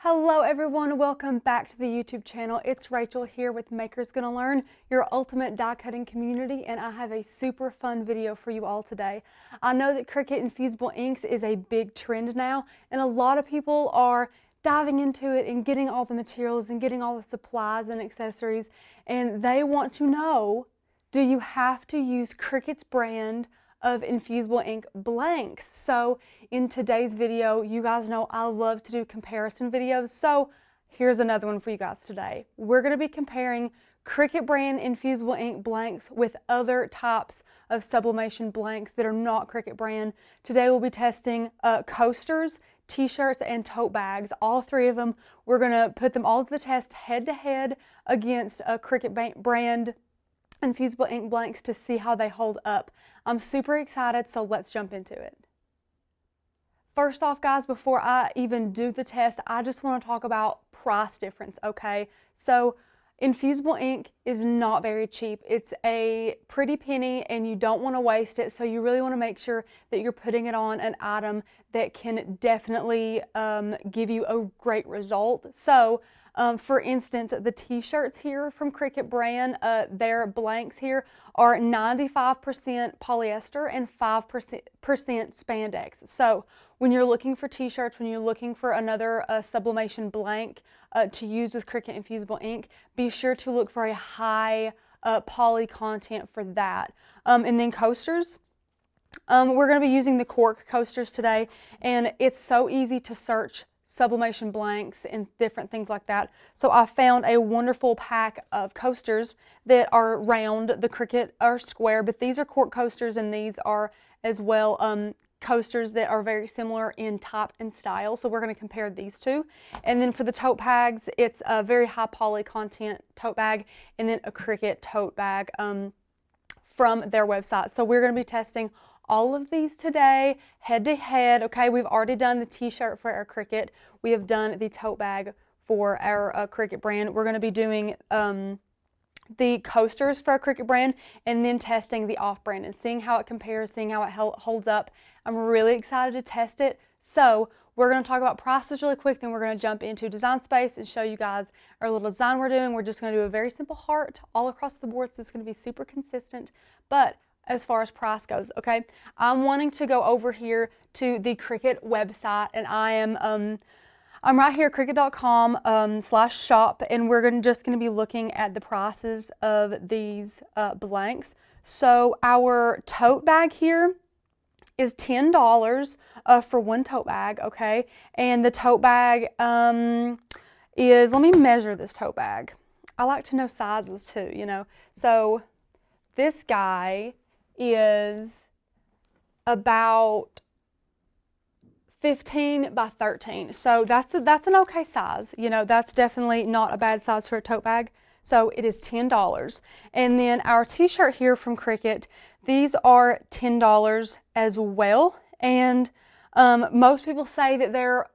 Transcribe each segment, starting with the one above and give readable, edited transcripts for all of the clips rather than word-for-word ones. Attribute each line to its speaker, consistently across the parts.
Speaker 1: Hello everyone, welcome back to the YouTube channel. It's Rachel here with Makers Gonna Learn, your ultimate die cutting community, and I have a super fun video for you all today. I know that Cricut Infusible Inks is a big trend now, and a lot of people are diving into it and getting all the materials and getting all the supplies and accessories, and they want to know, do you have to use Cricut's brand of Infusible Ink blanks? So in today's video, you guys know I love to do comparison videos, so here's another one for you guys today. We're going to be comparing Cricut brand Infusible Ink blanks with other types of sublimation blanks that are not Cricut brand. Today we'll be testing coasters, t-shirts, and tote bags. All three of them. We're going to put them all to the test head to head against a Cricut brand Infusible Ink blanks to see how they hold up. I'm super excited, so let's jump into it. First off, guys, before I even do the test, I just want to talk about price difference, okay? So Infusible Ink is not very cheap. It's a pretty penny and you don't want to waste it, so you really want to make sure that you're putting it on an item that can definitely give you a great result. So for instance, the t-shirts here from Cricut brand, their blanks here are 95% polyester and 5% spandex. So when you're looking for t-shirts, when you're looking for another sublimation blank to use with Cricut Infusible Ink, be sure to look for a high poly content for that. And then coasters. We're going to be using the cork coasters today, and it's so easy to search sublimation blanks and different things like that. So I found a wonderful pack of coasters that are round. The Cricut are square, but these are cork coasters, and these are as well coasters that are very similar in type and style. So we're going to compare these two. And then for the tote bags, it's a very high poly content tote bag, and then a Cricut tote bag from their website. So we're going to be testing all of these today, head to head. Okay, we've already done the t-shirt for our Cricut. We have done the tote bag for our Cricut brand. We're going to be doing the coasters for our Cricut brand, and then testing the off brand and seeing how it compares, seeing how it holds up. I'm really excited to test it. So we're going to talk about prices really quick, then we're going to jump into design space and show you guys our little design we're doing. We're just going to do a very simple heart all across the board, so it's going to be super consistent. But as far as price goes, okay, I'm wanting to go over here to the Cricut website, and I'm right here, cricut.com/shop, and we're just going to be looking at the prices of these blanks. So our tote bag here is $10 for one tote bag, okay, and the tote bag is, let me measure this tote bag. I like to know sizes too, you know. So this guy is about 15 by 13. So that's an okay size. You know, that's definitely not a bad size for a tote bag. So it is $10. And then our t-shirt here from Cricut, these are $10 as well. And most people say that they're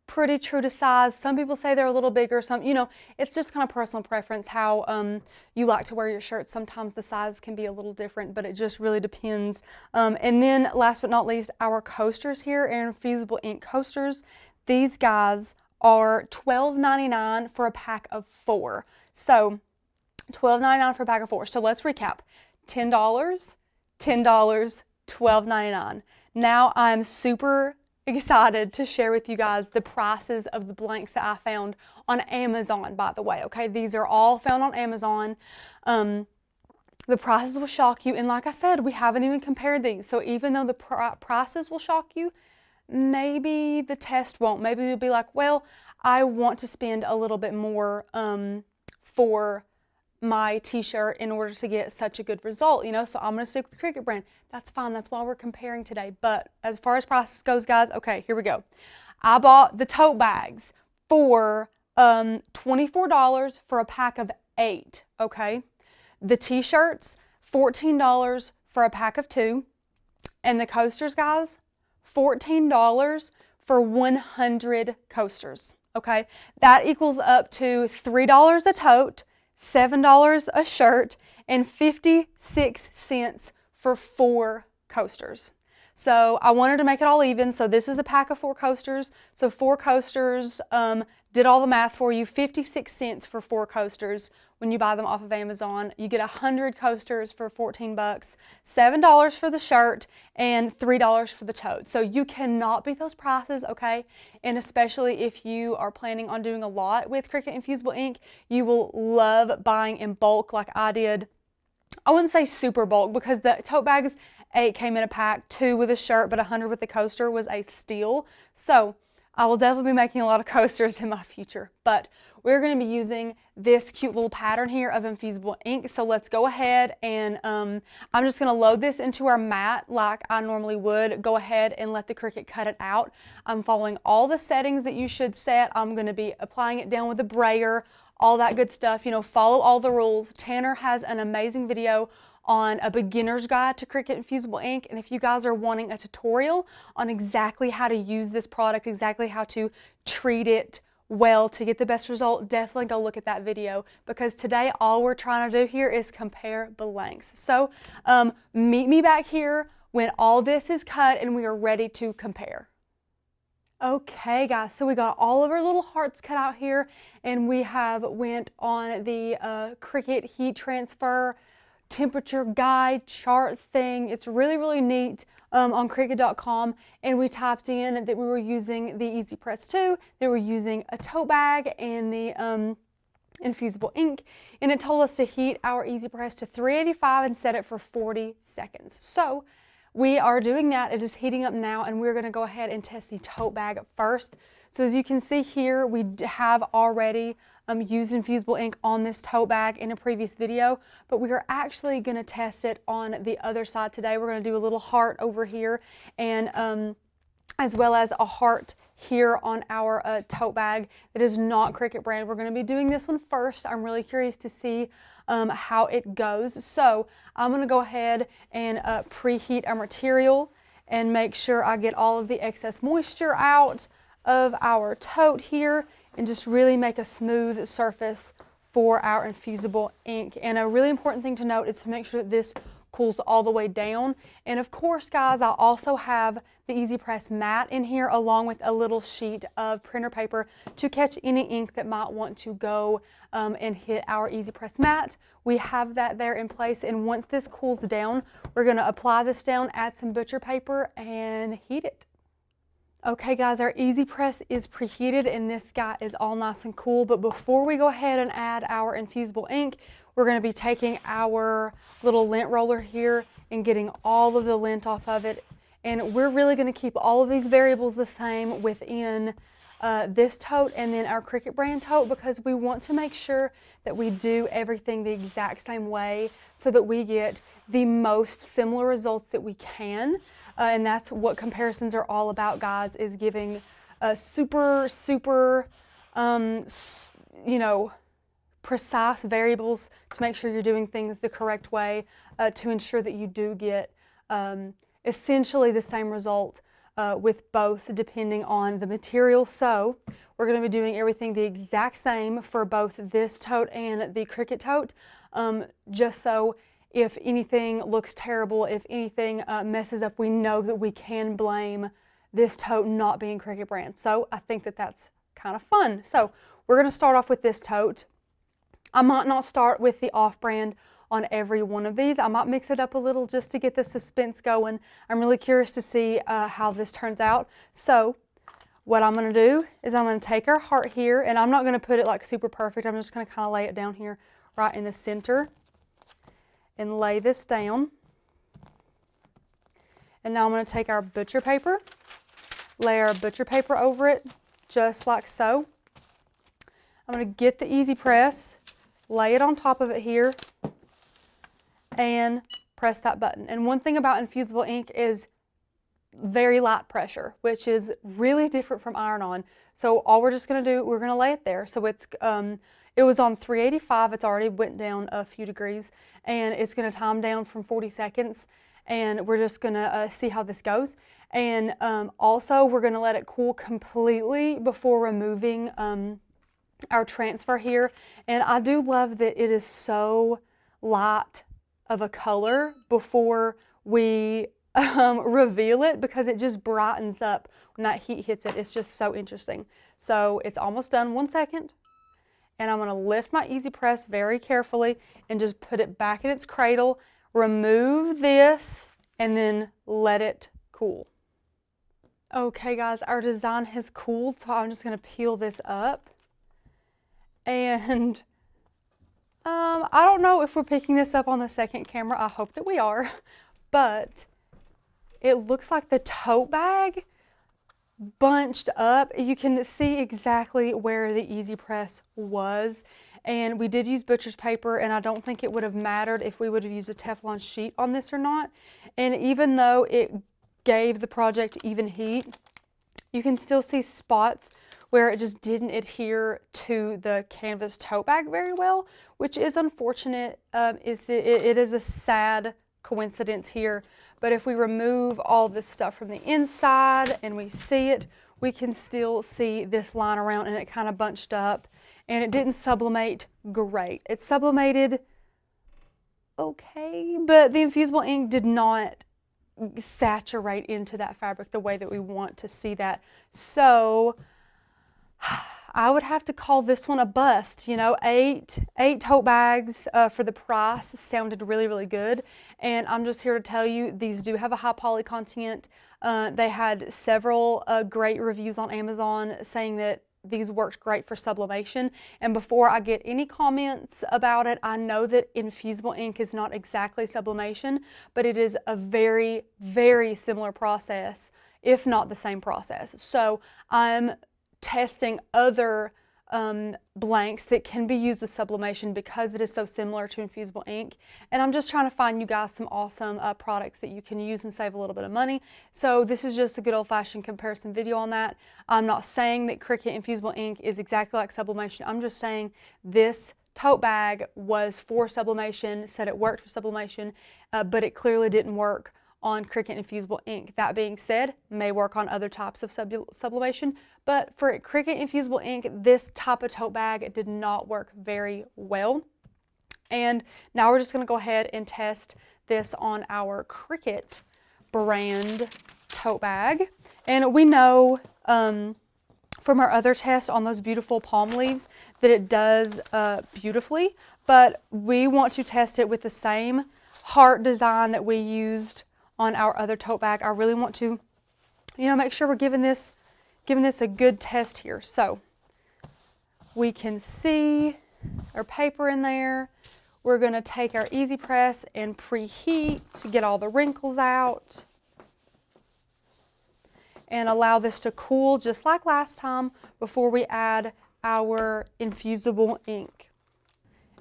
Speaker 1: pretty true to size. Some people say they're a little bigger. Some, you know, it's just kind of personal preference how you like to wear your shirts. Sometimes the size can be a little different, but it just really depends. And then last but not least, our coasters here, Infusible Ink coasters. These guys are $12.99 for a pack of 4. So $12.99 for a pack of 4. So let's recap. $10, $10, $12.99. Now I'm super excited to share with you guys the prices of the blanks that I found on Amazon, by the way. Okay, these are all found on Amazon. The prices will shock you, and like I said, we haven't even compared these. So even though the prices will shock you, maybe the test won't. Maybe you'll be like, well, I want to spend a little bit more for my t-shirt in order to get such a good result, you know, so I'm going to stick with the Cricut brand. That's fine. That's why we're comparing today. But as far as prices goes, guys, okay, here we go. I bought the tote bags for $24 for a pack of 8, okay? The t-shirts, $14 for a pack of 2. And the coasters, guys, $14 for 100 coasters, okay? That equals up to $3 a tote, $7 a shirt, and 56 cents for 4 coasters. So I wanted to make it all even. So this is a pack of 4 coasters. So 4 coasters, did all the math for you, 56 cents for 4 coasters when you buy them off of Amazon. You get 100 coasters for 14 bucks, $7 for the shirt, and $3 for the tote. So you cannot beat those prices, okay? And especially if you are planning on doing a lot with Cricut Infusible Ink, you will love buying in bulk like I did. I wouldn't say super bulk because the tote bags, 8 came in a pack, 2 with a shirt, but 100 with the coaster was a steal. So I will definitely be making a lot of coasters in my future, but we're going to be using this cute little pattern here of Infusible Ink. So let's go ahead and I'm just going to load this into our mat like I normally would. Go ahead and let the Cricut cut it out. I'm following all the settings that you should set. I'm going to be applying it down with a brayer, all that good stuff. You know, follow all the rules. Tanner has an amazing video on a beginner's guide to Cricut Infusible Ink, and if you guys are wanting a tutorial on exactly how to use this product, exactly how to treat it well to get the best result, definitely go look at that video, because today all we're trying to do here is compare blanks. So meet me back here when all this is cut and we are ready to compare. Okay guys, so we got all of our little hearts cut out here, and we have went on the Cricut heat transfer temperature guide chart thing. It's really neat on Cricut.com, and we typed in that we were using the Easy Press 2, that we're using a tote bag and the Infusible Ink, and it told us to heat our Easy Press to 385 and set it for 40 seconds. So we are doing that. It is heating up now, and we're going to go ahead and test the tote bag first. So as you can see here, we have already used Infusible Ink on this tote bag in a previous video, but we are actually going to test it on the other side today. We're going to do a little heart over here, and as well as a heart here on our tote bag that is not Cricut brand. We're going to be doing this one first. I'm really curious to see how it goes. So I'm going to go ahead and preheat our material and make sure I get all of the excess moisture out of our tote here, and just really make a smooth surface for our Infusible Ink. And a really important thing to note is to make sure that this cools all the way down. And of course, guys, I also have the Easy Press mat in here, along with a little sheet of printer paper to catch any ink that might want to go and hit our Easy Press mat. We have that there in place, and once this cools down, we're going to apply this down, add some butcher paper, and heat it. Okay guys, our Easy Press is preheated and this guy is all nice and cool, but before we go ahead and add our Infusible Ink, we're going to be taking our little lint roller here and getting all of the lint off of it. And we're really going to keep all of these variables the same within this tote and then our Cricut brand tote, because we want to make sure that we do everything the exact same way so that we get the most similar results that we can. And that's what comparisons are all about, guys, is giving super, you know, precise variables to make sure you're doing things the correct way to ensure that you do get essentially the same result with both, depending on the material. So we're going to be doing everything the exact same for both this tote and the Cricut tote, just so if anything looks terrible, if anything messes up, we know that we can blame this tote not being Cricut brand. So I think that that's kind of fun. So we're going to start off with this tote. I might not start with the off-brand on every one of these. I might mix it up a little just to get the suspense going. I'm really curious to see how this turns out. So what I'm going to do is I'm going to take our heart here, and I'm not going to put it like super perfect. I'm just going to kind of lay it down here right in the center and lay this down. And now I'm going to take our butcher paper, lay our butcher paper over it just like so. I'm going to get the Easy Press, lay it on top of it here, and press that button. And one thing about Infusible Ink is very light pressure, which is really different from iron-on. So all we're just going to do, we're going to lay it there. So it's it was on 385. It's already went down a few degrees, and it's going to time down from 40 seconds. And we're just going to see how this goes. And also, we're going to let it cool completely before removing our transfer here. And I do love that it is so light of a color before we reveal it because it just brightens up when that heat hits it. It's just so interesting. So it's almost done. 1 second. And I'm going to lift my Easy Press very carefully and just put it back in its cradle, remove this, and then let it cool. Okay guys, our design has cooled, so I'm just going to peel this up. And I don't know if we're picking this up on the second camera. I hope that we are. But it looks like the tote bag bunched up. You can see exactly where the Easy Press was. And we did use butcher's paper, and I don't think it would have mattered if we would have used a Teflon sheet on this or not. And even though it gave the project even heat, you can still see spots where it just didn't adhere to the canvas tote bag very well, which is unfortunate. It is a sad coincidence here. But if we remove all this stuff from the inside and we see it, we can still see this line around, and it kind of bunched up, and it didn't sublimate great. It sublimated okay, but the infusible ink did not saturate into that fabric the way that we want to see that. So I would have to call this one a bust. You know, eight tote bags for the price sounded really, really good. And I'm just here to tell you, these do have a high poly content. They had several great reviews on Amazon saying that these worked great for sublimation. And before I get any comments about it, I know that infusible ink is not exactly sublimation, but it is a very, very similar process, if not the same process. So I'm testing other blanks that can be used with sublimation because it is so similar to infusible ink, and I'm just trying to find you guys some awesome products that you can use and save a little bit of money. So this is just a good old-fashioned comparison video on that. I'm not saying that Cricut Infusible Ink is exactly like sublimation. I'm just saying this tote bag was for sublimation, said it worked for sublimation, but it clearly didn't work on Cricut Infusible Ink. That being said, may work on other types of sublimation, but for Cricut Infusible Ink, this type of tote bag did not work very well. And now we're just going to go ahead and test this on our Cricut brand tote bag. And we know from our other test on those beautiful palm leaves that it does beautifully, but we want to test it with the same heart design that we used on our other tote bag. I really want to, make sure we're giving this a good test here. So we can see our paper in there. We're going to take our Easy Press and preheat to get all the wrinkles out and allow this to cool just like last time before we add our infusible ink.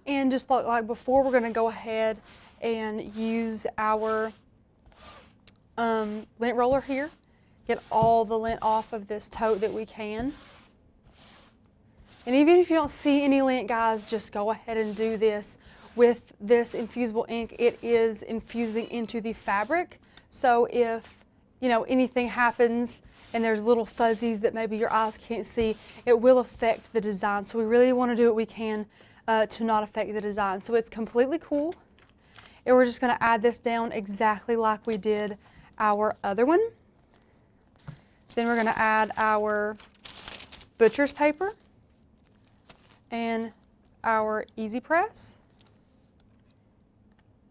Speaker 1: And just like before, we're going to go ahead and use our lint roller here, get all the lint off of this tote that we can. And even if you don't see any lint, guys, just go ahead and do this. With this infusible ink, it is infusing into the fabric. So if, anything happens and there's little fuzzies that maybe your eyes can't see, it will affect the design. So we really want to do what we can to not affect the design. So it's completely cool. And we're just going to add this down exactly like we did our other one. Then we're going to add our butcher's paper and our Easy Press.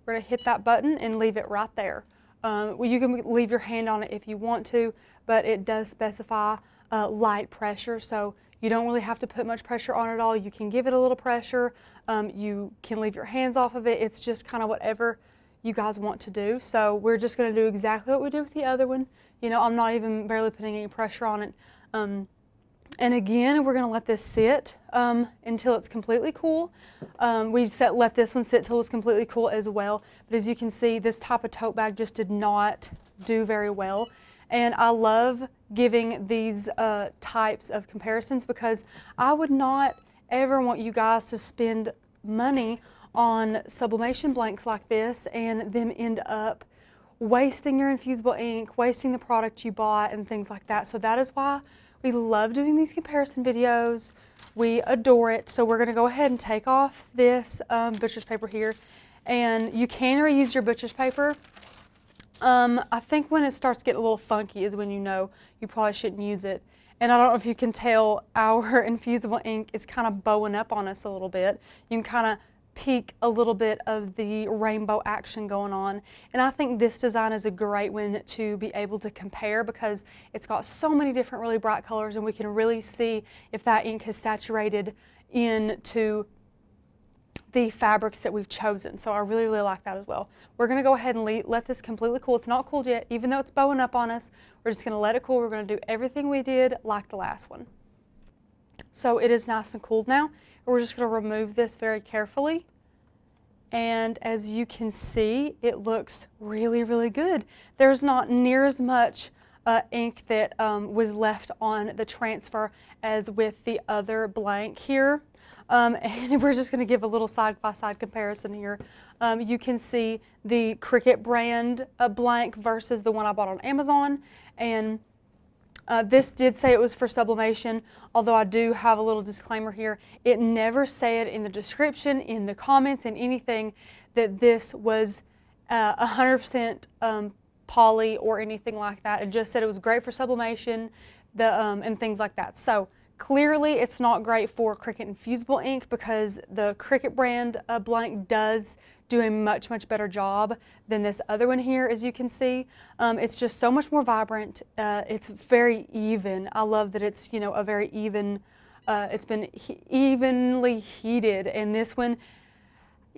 Speaker 1: We're going to hit that button and leave it right there. You can leave your hand on it if you want to, but it does specify light pressure, so you don't really have to put much pressure on it at all. You can give it a little pressure. You can leave your hands off of it. It's just kind of whatever you guys want to do. So we're just going to do exactly what we did with the other one. I'm not even barely putting any pressure on it. And again, we're going to let this sit until it's completely cool. We let this one sit till it's completely cool as well. But as you can see, this type of tote bag just did not do very well. And I love giving these types of comparisons because I would not ever want you guys to spend money on sublimation blanks like this and then end up wasting your infusible ink, wasting the product you bought and things like that. So that is why we love doing these comparison videos. We adore it. So we're going to go ahead and take off this butcher's paper here. And you can reuse your butcher's paper. I think when it starts getting a little funky is when you know you probably shouldn't use it. And I don't know if you can tell, our infusible ink is kind of bowing up on us a little bit. You can kind of peek a little bit of the rainbow action going on. And I think this design is a great one to be able to compare because it's got so many different really bright colors, and we can really see if that ink has saturated into the fabrics that we've chosen. So I really, really like that as well. We're going to go ahead and let this completely cool. It's not cooled yet, even though it's bowing up on us. We're just going to let it cool. We're going to do everything we did like the last one. So it is nice and cooled now. We're just going to remove this very carefully. And as you can see, it looks really, really good. There's not near as much ink that was left on the transfer as with the other blank here. And we're just going to give a little side-by-side comparison here. You can see the Cricut brand blank versus the one I bought on Amazon. And this did say it was for sublimation, although I do have a little disclaimer here. It never said in the description, in the comments, in anything that this was 100% poly or anything like that. It just said it was great for sublimation and things like that. So clearly it's not great for Cricut Infusible ink because the Cricut brand blank does do a much, much better job than this other one here, as you can see. It's just so much more vibrant. It's very even. I love that it's, you know, a very even, it's been evenly heated, and this one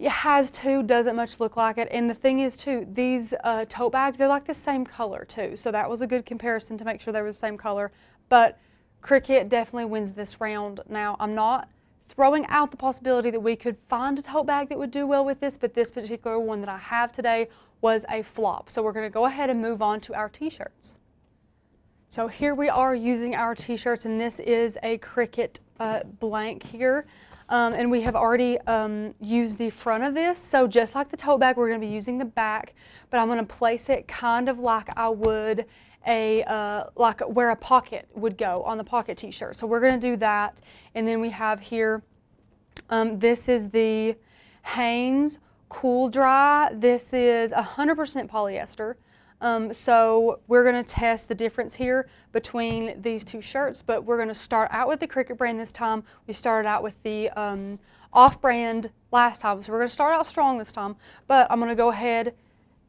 Speaker 1: it has too, doesn't much look like it. And the thing is too, these tote bags, they're like the same color too. So that was a good comparison to make sure they were the same color. But Cricut definitely wins this round. Now, I'm not throwing out the possibility that we could find a tote bag that would do well with this, but this particular one that I have today was a flop. So we're going to go ahead and move on to our t-shirts. So here we are using our t-shirts, and this is a Cricut blank here. And we have already used the front of this. So just like the tote bag, we're going to be using the back, but I'm going to place it kind of like I would like where a pocket would go on the pocket t-shirt. So we're going to do that. And then we have here, this is the Hanes Cool Dry. This is 100% polyester. So we're going to test the difference here between these two shirts, but we're going to start out with the Cricut brand this time. We started out with the off-brand last time, so we're going to start out strong this time, but I'm going to go ahead,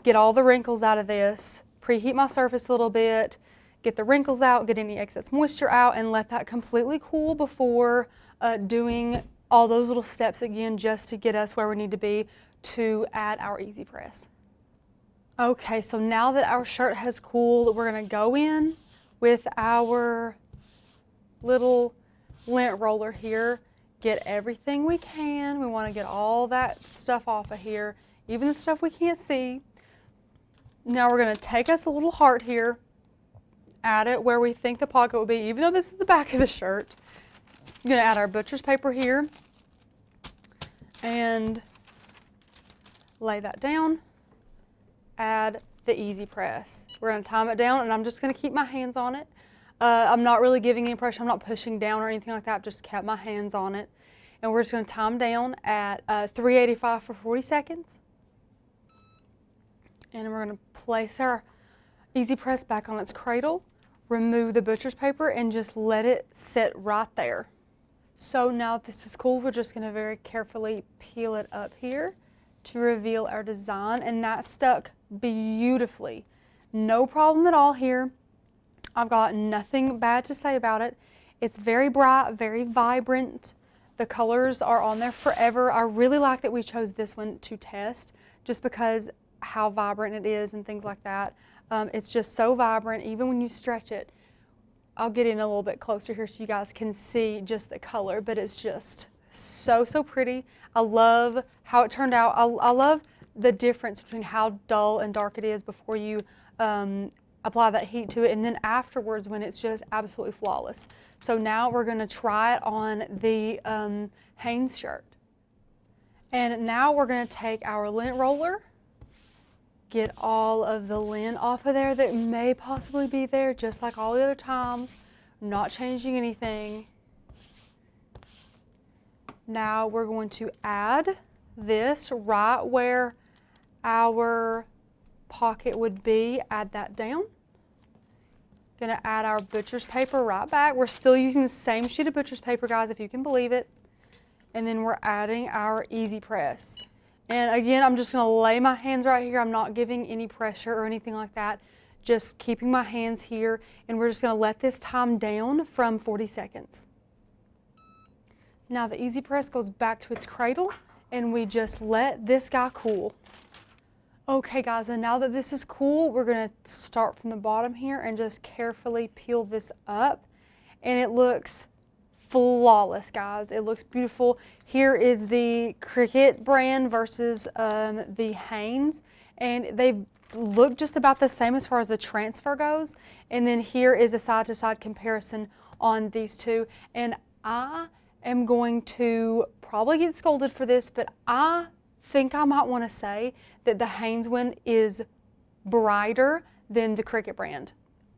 Speaker 1: get all the wrinkles out of this, preheat my surface a little bit, get the wrinkles out, get any excess moisture out, and let that completely cool before doing all those little steps again just to get us where we need to be to add our easy press. Okay, so now that our shirt has cooled, we're going to go in with our little lint roller here, get everything we can. We want to get all that stuff off of here, even the stuff we can't see. Now we're going to take us a little heart here, add it where we think the pocket will be, even though this is the back of the shirt. I'm going to add our butcher's paper here and lay that down. Add the easy press. We're going to time it down, and I'm just going to keep my hands on it. I'm not really giving any pressure. I'm not pushing down or anything like that. I've just kept my hands on it. And we're just going to time down at 385 for 40 seconds. And we're going to place our easy press back on its cradle, remove the butcher's paper, and just let it sit right there. So now that this is cool, we're just going to very carefully peel it up here to reveal our design, and that stuck beautifully. No problem at all here. I've got nothing bad to say about it. It's very bright, very vibrant. The colors are on there forever. I really like that we chose this one to test just because how vibrant it is and things like that. It's just so vibrant, even when you stretch it. I'll get in a little bit closer here so you guys can see just the color, but it's just so, so pretty. I love how it turned out. I love the difference between how dull and dark it is before you apply that heat to it, and then afterwards when it's just absolutely flawless. So now we're going to try it on the Hanes shirt. And now we're going to take our lint roller, get all of the lint off of there that may possibly be there, just like all the other times, not changing anything. Now we're going to add this right where our pocket would be, add that down. Gonna add our butcher's paper right back. We're still using the same sheet of butcher's paper, guys, if you can believe it. And then we're adding our easy press. And again, I'm just gonna lay my hands right here. I'm not giving any pressure or anything like that. Just keeping my hands here, and we're just gonna let this time down from 40 seconds. Now the easy press goes back to its cradle, and we just let this guy cool. Okay guys, and now that this is cool, we're gonna start from the bottom here and just carefully peel this up. And it looks flawless, guys. It looks beautiful. Here is the Cricut brand versus the Hanes, and they look just about the same as far as the transfer goes. And then here is a side-to-side comparison on these two. And I am going to probably get scolded for this, but I think I might want to say that the Hanes one is brighter than the Cricut brand.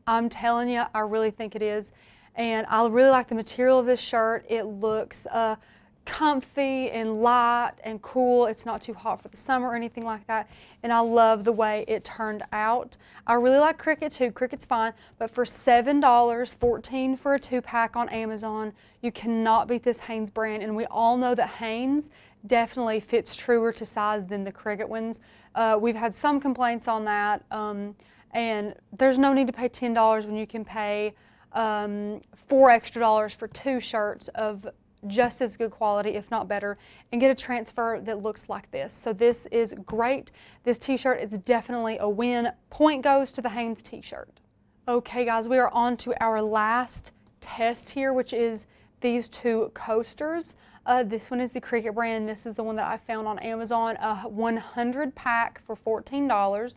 Speaker 1: I'm telling you, I really think it is. And I really like the material of this shirt. It looks comfy and light and cool. It's not too hot for the summer or anything like that. And I love the way it turned out. I really like Cricut too. Cricut's fine, but for $7, $14 for a 2-pack on Amazon, you cannot beat this Hanes brand. And we all know that Hanes definitely fits truer to size than the Cricut ones. We've had some complaints on that, and there's no need to pay $10 when you can pay $4 extra for 2 shirts of just as good quality, if not better, and get a transfer that looks like this. So this is great. This t-shirt is definitely a win. Point goes to the Hanes t-shirt. Okay guys, we are on to our last test here, which is these 2 coasters. This one is the Cricut brand, and this is the one that I found on Amazon, a 100 pack for $14.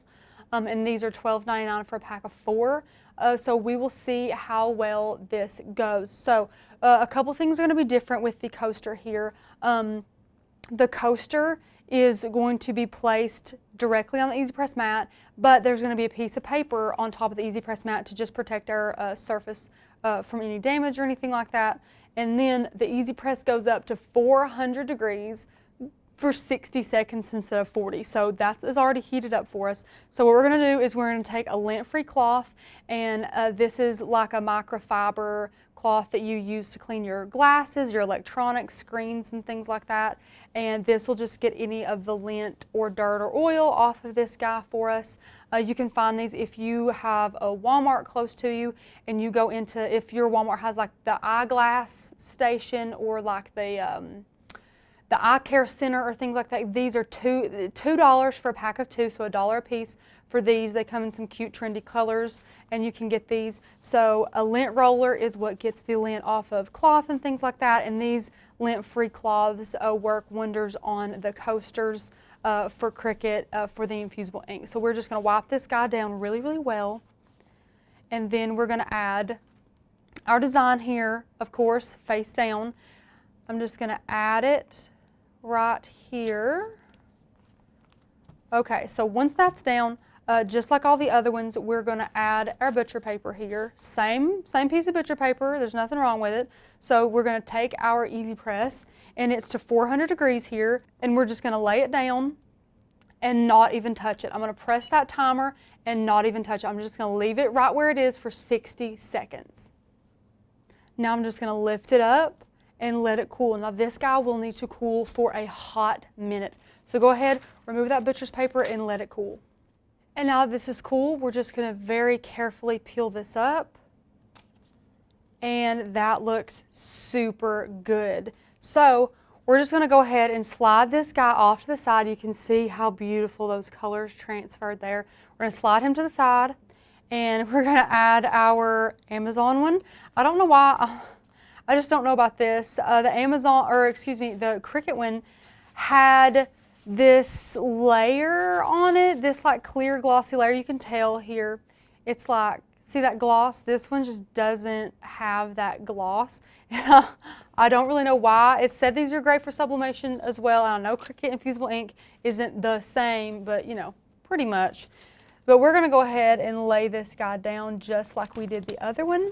Speaker 1: And these are $12.99 for a pack of 4. So we will see how well this goes. So a couple things are going to be different with the coaster here. The coaster is going to be placed directly on the Easy Press mat, but there's going to be a piece of paper on top of the Easy Press mat to just protect our surface from any damage or anything like that. And then the Easy Press goes up to 400 degrees for 60 seconds instead of 40. So that is already heated up for us. So what we're going to do is we're going to take a lint-free cloth, and this is like a microfiber cloth that you use to clean your glasses, your electronics, screens, and things like that. And this will just get any of the lint or dirt or oil off of this guy for us. You can find these if you have a Walmart close to you, and you go into, if your Walmart has like the eyeglass station or like the eye care center or things like that. These are $2 for a pack of 2, so $1 a piece for these. They come in some cute trendy colors, and you can get these. So a lint roller is what gets the lint off of cloth and things like that, and these lint-free cloths work wonders on the coasters for Cricut for the infusible ink. So we're just going to wipe this guy down really, really well, and then we're going to add our design here, of course, face down. I'm just going to add it right here. Okay, so once that's down, just like all the other ones, we're going to add our butcher paper here. Same piece of butcher paper. There's nothing wrong with it. So we're going to take our Easy Press, and it's to 400 degrees here, and we're just going to lay it down and not even touch it. I'm going to press that timer and not even touch it. I'm just going to leave it right where it is for 60 seconds. Now I'm just going to lift it up and let it cool. Now this guy will need to cool for a hot minute. So go ahead, remove that butcher's paper and let it cool. And now that this is cool, we're just going to very carefully peel this up. And that looks super good. So we're just going to go ahead and slide this guy off to the side. You can see how beautiful those colors transferred there. We're going to slide him to the side, and we're going to add our Amazon one. I don't know why. I just don't know about this. The the Cricut one had this layer on it, this like clear glossy layer. You can tell here, it's like, see that gloss? This one just doesn't have that gloss. I don't really know why. It said these are great for sublimation as well. And I know Cricut Infusible Ink isn't the same, but you know, pretty much. But we're gonna go ahead and lay this guy down just like we did the other one.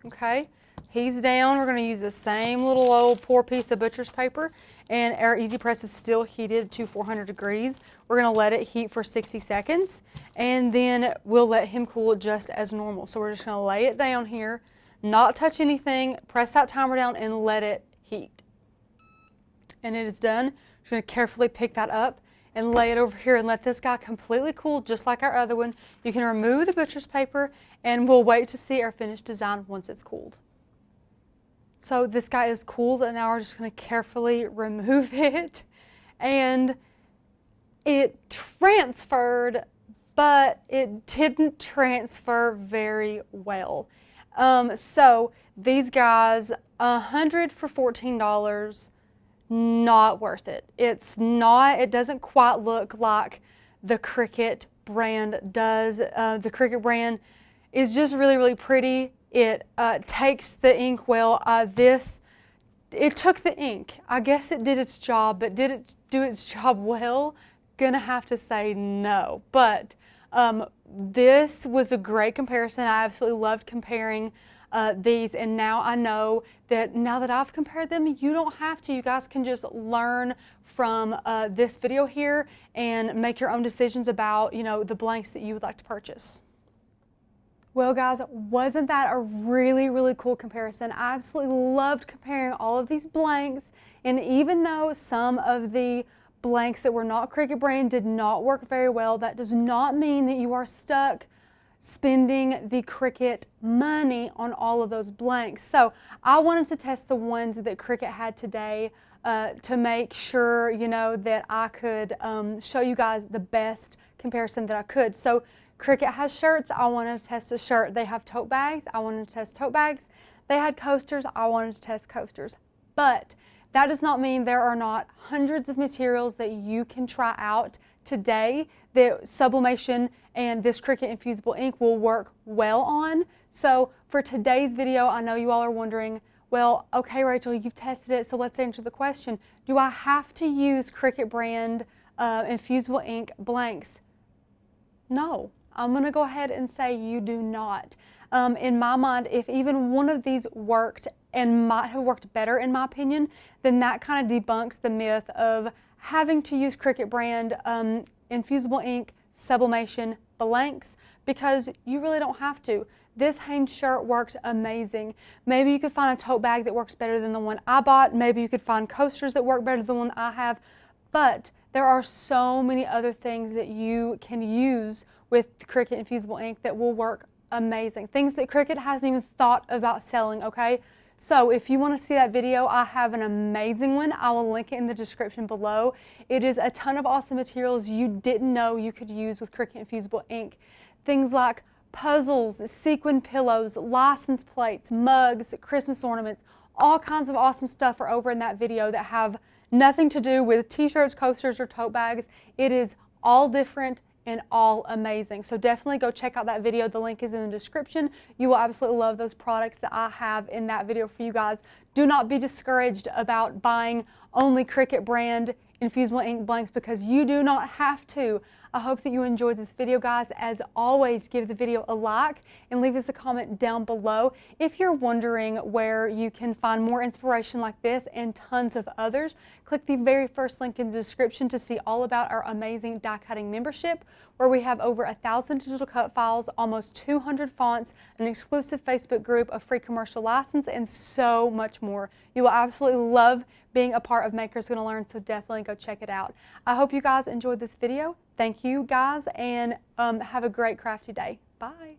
Speaker 1: Okay. He's down. We're going to use the same little old poor piece of butcher's paper, and our Easy Press is still heated to 400 degrees. We're going to let it heat for 60 seconds, and then we'll let him cool just as normal. So we're just going to lay it down here, not touch anything, press that timer down, and let it heat. And it is done. We're going to carefully pick that up and lay it over here and let this guy completely cool, just like our other one. You can remove the butcher's paper, and we'll wait to see our finished design once it's cooled. So this guy is cooled, and now we're just going to carefully remove it. And it transferred, but it didn't transfer very well. So these guys, $100 for $14, not worth it. It's not, it doesn't quite look like the Cricut brand does. The Cricut brand is just really, really pretty. It takes the ink well. It took the ink. I guess it did its job, but did it do its job well? Gonna have to say no. But this was a great comparison. I absolutely loved comparing these, and now I know that now that I've compared them, you don't have to. You guys can just learn from this video here and make your own decisions about, you know, the blanks that you would like to purchase. Well guys, wasn't that a really, really cool comparison? I absolutely loved comparing all of these blanks, and even though some of the blanks that were not Cricut brand did not work very well, that does not mean that you are stuck spending the Cricut money on all of those blanks. So I wanted to test the ones that Cricut had today to make sure, you know, that I could show you guys the best comparison that I could. So Cricut has shirts. I wanted to test a shirt. They have tote bags. I wanted to test tote bags. They had coasters. I wanted to test coasters. But that does not mean there are not hundreds of materials that you can try out today that sublimation and this Cricut Infusible Ink will work well on. So for today's video, I know you all are wondering, well, okay, Rachel, you've tested it, so let's answer the question. Do I have to use Cricut brand Infusible Ink blanks? No. I'm going to go ahead and say you do not. In my mind, if even one of these worked and might have worked better in my opinion, then that kind of debunks the myth of having to use Cricut brand Infusible Ink sublimation blanks, because you really don't have to. This Hanes shirt worked amazing. Maybe you could find a tote bag that works better than the one I bought. Maybe you could find coasters that work better than the one I have. But there are so many other things that you can use with Cricut Infusible Ink that will work amazing. Things that Cricut hasn't even thought about selling, okay? So if you want to see that video, I have an amazing one. I will link it in the description below. It is a ton of awesome materials you didn't know you could use with Cricut Infusible Ink. Things like puzzles, sequin pillows, license plates, mugs, Christmas ornaments, all kinds of awesome stuff are over in that video that have nothing to do with t-shirts, coasters, or tote bags. It is all different and all amazing. So definitely go check out that video. The link is in the description. You will absolutely love those products that I have in that video for you guys. Do not be discouraged about buying only Cricut brand Infusible Ink blanks, because you do not have to. I hope that you enjoyed this video, guys. As always, give the video a like and leave us a comment down below. If you're wondering where you can find more inspiration like this and tons of others, click the very first link in the description to see all about our amazing die cutting membership, where we have over 1,000 digital cut files, almost 200 fonts, an exclusive Facebook group, a free commercial license, and so much more. You will absolutely love being a part of Makers Gonna Learn, so definitely go check it out. I hope you guys enjoyed this video. Thank you guys, and have a great crafty day. Bye.